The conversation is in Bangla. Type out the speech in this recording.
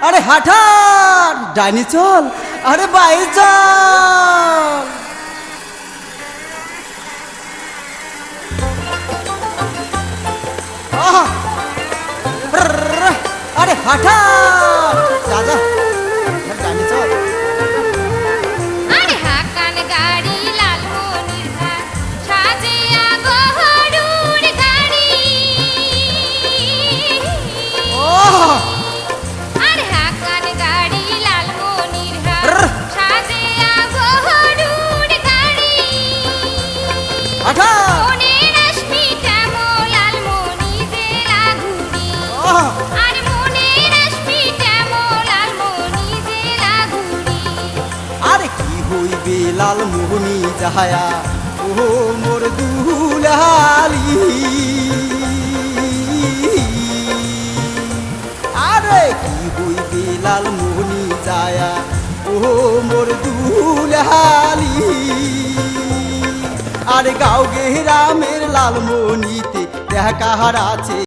আরে হাঠান ডাইনি চল, আরে বাই চল। আরে হাঠান দাদা ডাইনি চল। আরে হাকান গাড়ি লালমনির ঘাট সাজিয়া গহরুর গাড়ি। আরে হাকান গাড়ি লালমনির ঘাট সাজিয়া গহরুর গাড়ি। হাঠান মনের আশমিটা লালমনি যে লাগুড়ি। আর মনের আশমিটা লালমনি যে লাগুড়ি। আরে কি হইবে লালমোহনী যাহায়া ও মোর দুলালি। আরে কি হইবে লালমোহনী যায়া ও মোর দুলালি। আরে গাঁও গেরামের লালমনিতে দেখা কাহার আছে।